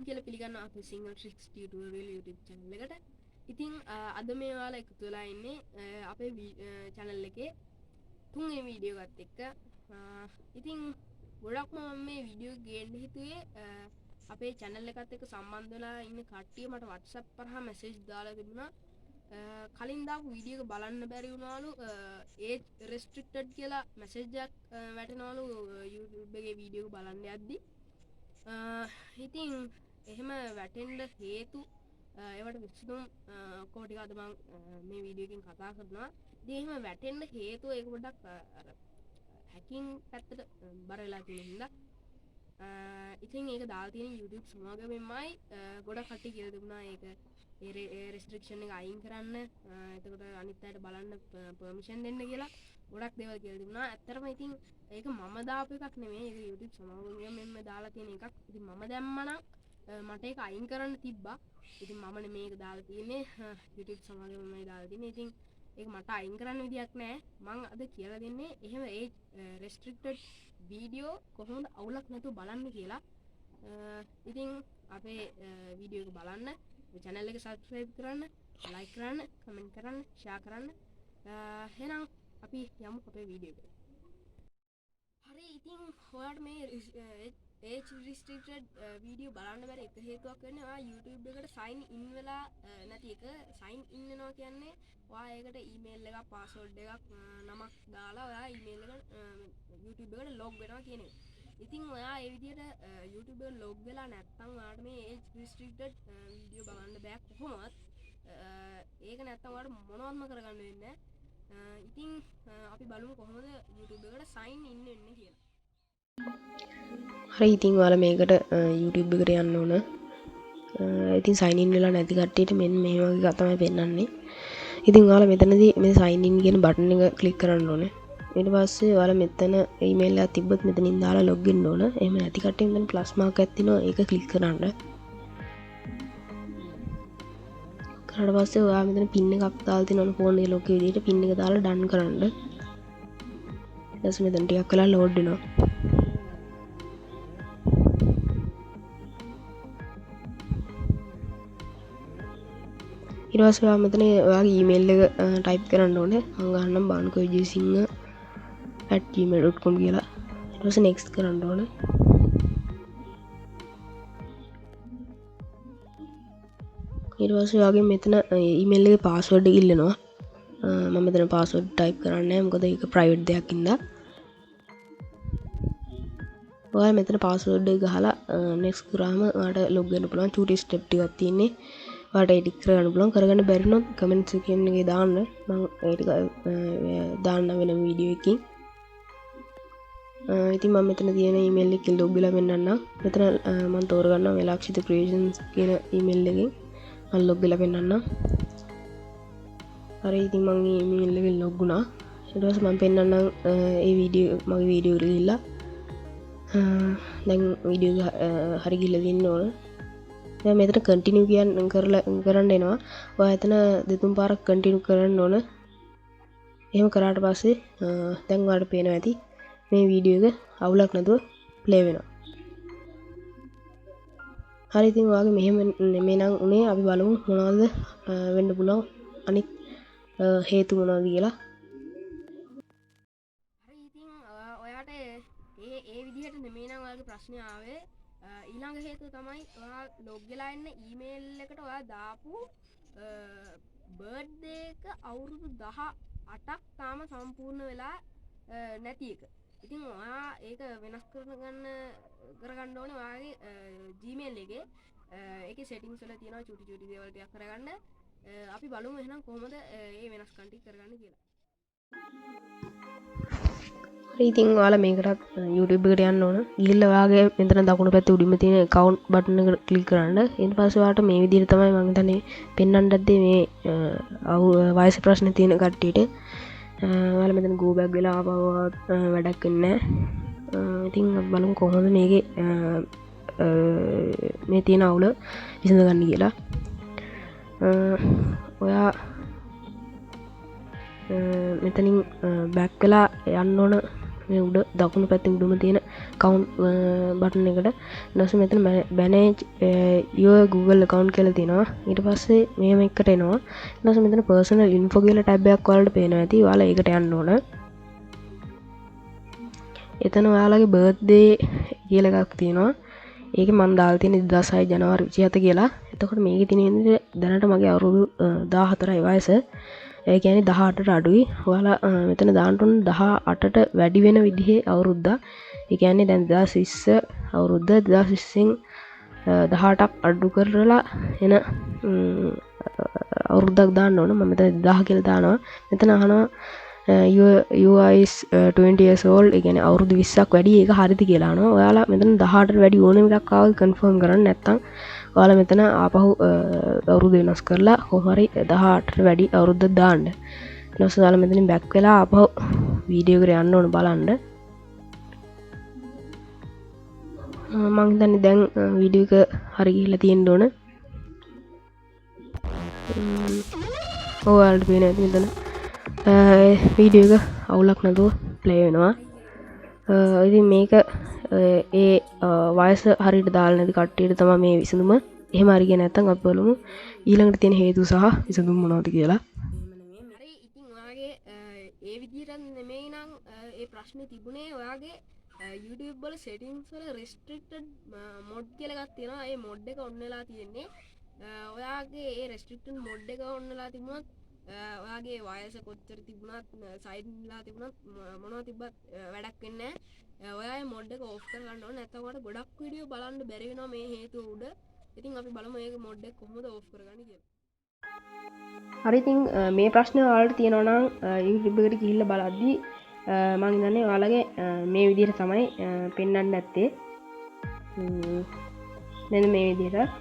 කියලා පිළිගන්නවා අපේ Single Tricks tutorial YouTube channel එකට. ඉතින් අද මේ ඔයාලා එකතු වෙලා ඉන්නේ අපේ channel එකේ තුන්වෙනි වීඩියෝ එකත් එක්ක. ඉතින් ගොඩක්ම මම මේ වීඩියෝ ගේන්න හිතුවේ අපේ channel එකත් එක්ක සම්බන්ධ වෙලා ඉන්න කට්ටිය මට WhatsApp කරා message දාලා තිබුණා. කලින් දාපු වීඩියෝ එක බලන්න බැරි වුණාලු age restricted කියලා message එකක් වැටෙනවලු YouTube එකේ වීඩියෝ එක බලන්න යද්දි. ඉතින් එහෙම වැටෙන්න හේතු ඒවට විසඳුම් ඔක්කොම ටික අද මම මේ වීඩියෝ එකෙන් කතා කරනවා. ඉතින් එහෙම වැටෙන්න හේතුව ඒක පොඩ්ඩක් අර හැකින් පැත්තට බර වෙලා තියෙන හින්දා ඉතින් ඒක දාලා තියෙන YouTube සමාගමෙන්මයි ගොඩක් කට්ටිය කියලා තිබුණා ඒක ඒ රෙස්ට්‍රික්ෂන් එක අයින් කරන්න එතකොට අනිත් අයට බලන්න පර්මිෂන් දෙන්න කියලා ගොඩක් දේවල් කියලා තිබුණා. ඇත්තටම ඉතින් ඒක මම දාපු එකක් නෙමෙයි. ඒක YouTube සමාගමෙන්ම දාලා තියෙන එකක්. ඉතින් මම දැම්මනම් මට ඒක අයින් කරන්න තිබ්බා. ඉතින් මම නෙමෙයි ඒක දාලා තියෙන්නේ. YouTube සමාගමෙන්මයි දාලා තියෙන්නේ. ඉතින් ඒක මට අයින් කරන්න විදියක් නැහැ. මම අද කියලා දෙන්නේ එහෙම ඒ restricted වීඩියෝ කොහොමද අවුලක් නැතුව බලන්න කියලා. ඉතින් අපේ වීඩියෝ එක බලන්න, channel එක subscribe කරන්න, like කරන්න, comment කරන්න, share කරන්න. එහෙනම් අපි යමු අපේ වීඩියෝ එකට. හරි ඉතින් ඔයාලට මේ age restricted වීඩියෝ බලන්න බැරි එක හේතුවක් වෙන්නේ ඔයා YouTube එකට sign in වෙලා නැති එක. sign in වෙනවා කියන්නේ ඔයා ඒකට email එකක් password එකක් නමක් දාලා ඔයා email එකට YouTube එකට log වෙනවා කියන එක. ඉතින් ඔයා ඒ විදිහට YouTube එකට log වෙලා නැත්නම් ඔයාලට මේ age restricted වීඩියෝ බලන්න බෑ කොහොමවත්. ඒක නැත්නම් ඔයාලට මොනවත්ම කරගන්න වෙන්නේ නැහැ. ඉතින් අපි බලමු කොහොමද YouTube එකට sign in වෙන්නේ කියලා. හරි ඉතින් ඔයාලා මේකට YouTube එකට යන්න ඕන. ඉතින් sign in වෙලා නැති කට්ටියට මෙන්න මේ වගේ එකක් තමයි පෙන්නන්නේ. ඉතින් ඔයාලා මෙතනදී මේ sign in කියන බටන් එක ක්ලික් කරන්න ඕනේ. ඊට පස්සේ ඔයාලා මෙතන email එකක් තිබ්බොත් මෙතනින් දාලා log වෙන්න ඕන. එහෙම නැති කට්ටිය මෙතන plus mark එකක් තියෙනවා ඒක ක්ලික් කරන්න. ඊට පස්සේ ඔයා මෙතන pin එකක් දාලා තියෙනවනේ phone එකේ lock විදිහට pin එක දාලා done කරන්න. ඊට පස්සේ මෙතන ටිකක් වෙලා load වෙනවා. ඊට පස්සේ ඔයා මෙතන ඔයාගේ ඊමේල් එක ටයිප් කරන්න ඕනේ. මම ගන්නම් bankowijaysinha@gmail.com කියලා. ඊට පස්සේ next කරන්න ඕනේ. ඊට පස්සේ ඔයාගේ මෙතන ඊමේල් එකේ password එක ඉල්ලනවා. මම මෙතන password type කරන්නේ නැහැ මොකද ඒක private දෙයක් ඉඳලා. ඔයා මෙතන password එක ගහලා next කරාම ඔයාට log වෙන්න පුළුවන්. චූටි step ටිකක් තියෙන්නේ. ඔයාලට edit කරගන්න පුළුවන්. කරගන්න බැරි නම් comment section එකේ දාන්න. මම ඒ ටික දාන්න වෙන වීඩියෝ එකකින්. ඉතින් මම මෙතන තියෙන email එකකින් log වෙලා පෙන්නන්නම්. මෙතන මම තෝරගන්නවා මේ ලක්ෂිත creations කියන email එකෙන් මම log වෙලා පෙන්නන්නම්. හරි ඉතින් මම මේ email එකෙන් log වුණා. ඊට පස්සේ මම පෙන්නන්නම් ඒ වීඩියෝ මගේ වීඩියෝ එකට ගිහිල්ලා දැන් වීඩියෝ හරි ගිහිල්ලා දින්න ඕන. දැන් මෙතන කන්ටිනියු කරන්න එනවා. ඔයා එතන දෙතුන් පාරක් කන්ටිනියු කරන්න ඕන. එහෙම කරාට පස්සේ දැන් ඔයාලට පේනවා ඇති මේ වීඩියෝ එක අවුලක් නැතුව ප්ලේ වෙනවා. හරි ඉතින් ඔයාගේ මෙහෙම නම් උනේ අපි බලමු මොනවද වෙන්න පුළුවන් අනිත් හේතු මොනවද කියලා. හරි ඉතින් ඔයාට ඒ විදිහට නෙමෙයි නම් ඔයාගේ ප්‍රශ්නේ ආවේ. ඊළඟ හේතුව තමයි ඔයා log වෙලා ඉන්න email එකට ඔයා දාපු birthday එක අවුරුදු 18ක් තාම සම්පූර්ණ වෙලා නැති එක. ඉතින් ඔයා ඒක වෙනස් කරගන්න ඕනේ ඔයාගේ Gmail එකේ. ඒකේ settings වල තියෙනවා චූටි දේවල් ටිකක් කරගන්න. අපි බලමු එහෙනම් කොහොමද මේ වෙනස්කම් ටික කරගන්නේ කියලා. හරි ඉතින් ඔයාලා මේකට YouTube එකට යන්න ඕන. ගිහිල්ලා ඔයාගේ මෙතන දකුණු පැත්තේ උඩින්ම තියෙන account button එක ක්ලික් කරන්න. ඊට පස්සේ ඔයාලට මේ විදිහට තමයි මම හිතන්නේ පෙන්වන්නත් මේ වයස ප්‍රශ්න තියෙන කට්ටියට. ඔයාලා මෙතන go back වෙලා ආවම වැඩක් වෙන්නේ නැහැ. ඉතින් බලමු කොහොමද මේකේ මේ තියෙන අවුල විසඳගන්න කියලා. ඔයා මෙතනින් බැක් වෙලා යන්න ඕන මේ උඩ දකුණු පැත්තේ උඩම තියෙන account බටන් එකට ඊට පස්සේ මෙතන manage your Google account කියලා තියෙනවා. ඊට පස්සේ මේම එකට එනවා. ඊට පස්සේ මෙතන personal info කියලා ටැබ් එකක් ඔයාලට පේනවා ඇති. ඔයාලා ඒකට යන්න ඕන. එතන ඔයාලගේ බර්ත්ඩේ කියලා එකක් තියෙනවා. ඒකේ මම දාලා තියෙන 2006 ජනවාරි 27 කියලා. එතකොට මේකේ තියෙන දැනට මගේ අවුරුදු 14යි වයස. ඒ කියන්නේ 18ට අඩුයි. ඔයාලා මෙතන දාන්න ඕන 18ට වැඩි වෙන විදිහේ අවුරුද්දක්. ඒ කියන්නේ දැන් 2020 අවුරුද්ද 2020න් 18ක් අඩු කරලා එන අවුරුද්දක් දාන්න ඕන. මම මෙතන 2000 කියලා දානවා. මෙතන අහනවා you is 20 years old. ඒ කියන්නේ අවුරුදු 20ක් වැඩි. ඒක හරිද කියලා අහනවා. ඔයාලා මෙතන 18ට වැඩි ඕනෙම එකක් ආවද කන්ෆර්ම් කරන්න. නැත්නම් ඔයාලා මෙතන ආපහු අවුරුදු වෙනස් කරලා කොහොම හරි 18ට වැඩි අවුරුද්දක් දාන්න. ඊට පස්සේ ඔයාලා මෙතනින් බැක් වෙලා ආපහු වීඩියෝ එකට යන්න ඕන බලන්න. මම හිතන්නේ දැන් වීඩියෝ එක හරි ගිහිල්ලා තියෙන්න ඕන. ඔයාලට පේන ඇති මෙතන වීඩියෝ එක අවුලක් නැතුව ප්ලේ වෙනවා. ඉතින් මේක ඒ වයස හරියට දාලා නැති කට්ටියට තමයි මේ විසඳුම. එහෙම හරි ගියේ නැත්නම් අපි බලමු ඊළඟට තියෙන හේතු සහ විසඳුම් මොනවද කියලා. හරි ඉතින් ඔයාගේ ඒ විදිහට නෙමෙයි නම් ඒ ප්‍රශ්නේ තිබුණේ ඔයාගේ YouTube වල settings වල restricted mode කියලා එකක් තියෙනවා. ඒ mode එක on වෙලා තියෙන්නේ. ඔයාගේ ඒ restricted mode එක on වෙලා තිබුණොත් ඔයාගේ වයස කොච්චර තිබුණත් සයිඩ්ලා තිබුණත් මොනවා තිබ්බත් වැඩක් වෙන්නේ නැහැ. ඔයා මොඩ් එක ඕෆ් කරගන්න ඕනේ. නැත්නම් ඔයාලට ගොඩක් වීඩියෝ බලන්න බැරි වෙනවා මේ හේතුව උඩ. ඉතින් අපි බලමු මේක මොඩ් එක කොහොමද ඕෆ් කරගන්නේ කියලා. හරි ඉතින් මේ ප්‍රශ්නේ ඔයාලට තියෙනවා නම් YouTube එකට ගිහිල්ලා බලද්දි මම හිතන්නේ ඔයාලගේ මේ විදිහට තමයි පෙන්වන්න නැත්තේ. මෙන්න මේ විදිහට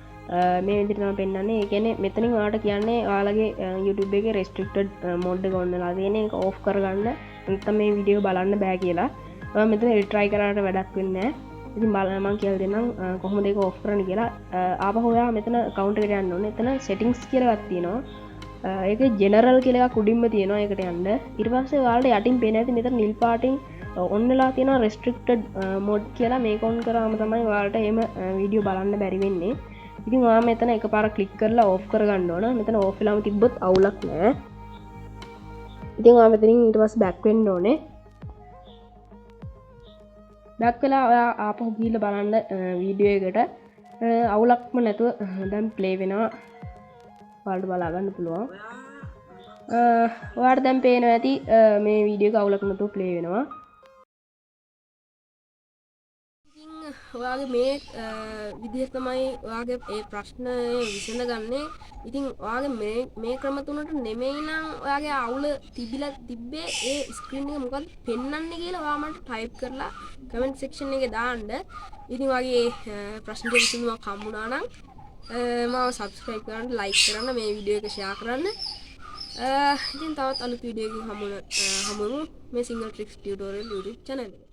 මේ විදිහට තමයි පෙන්වන්නේ. ඒ කියන්නේ මෙතනින් ඔයාලට කියන්නේ ඔයාලගේ YouTube එකේ restricted mode එක on වෙලා තියෙන එක off කරගන්න නැත්නම් මේ වීඩියෝ බලන්න බෑ කියලා. ඔයා මෙතන retry කරාට වැඩක් වෙන්නේ නැහැ. ඉතින් මම කියලා දෙන්නම් කොහොමද ඒක off කරන්නේ කියලා. ආපහු ඔයා මෙතන account එකට යන්න ඕනේ. එතන settings කියලා එකක් තියෙනවා. ඒක general කියලා එකක් උඩින්ම තියෙනවා. ඒකට යන්න. ඊට පස්සේ ඔයාලට යටින් පේන ඇති මෙතන නිල් පාටින් on වෙලා තියෙනවා restricted mode කියලා. මේක on කරාම තමයි ඔයාලට එහෙම වීඩියෝ බලන්න බැරි වෙන්නේ. ඉතින් ඔයා මෙතන එකපාර ක්ලික් කරලා ඕෆ් කරගන්න ඕන. මෙතන ඕෆ් වෙලාම තිබ්බොත් අවුලක් නෑ. ඉතින් ඔයා මෙතනින් ඊට පස්සේ බෑක් වෙන්න ඕනේ. බෑක් වෙලා ඔයා ආපහු ගිහිල්ලා බලන්න වීඩියෝ එකට අවුලක්ම නැතුව දැන් ප්ලේ වෙනවා. ඔයාලට බලා ගන්න පුළුවන්. ඔයාලට දැන් පේනවා ඇති මේ වීඩියෝ එක අවුලක් නැතුව ප්ලේ වෙනවා. ඔයාගේ මේ විදිහට තමයි ඔයාගේ ඒ ප්‍රශ්නය විසඳගන්නේ. ඉතින් ඔයාගේ මේ ක්‍රම තුනට නෙමෙයි නම් ඔයාගේ අවුල තිබ්බේ ඒ ස්ක්‍රීන් එක මොකක්ද පෙන්වන්නේ කියලා ඔයා මට ටයිප් කරලා කමෙන්ට් සෙක්ෂන් එකේ දාන්න. ඉතින් ඔයාගේ ප්‍රශ්නෙට විසඳුමක් හම්බුණා නම් මාව subscribe කරන්න, like කරන්න, මේ වීඩියෝ එක share කරන්න. ඉතින් තවත් අලුත් වීඩියෝ එකකින් හමුවෙමු මේ Single Tricks tutorial YouTube channel එක.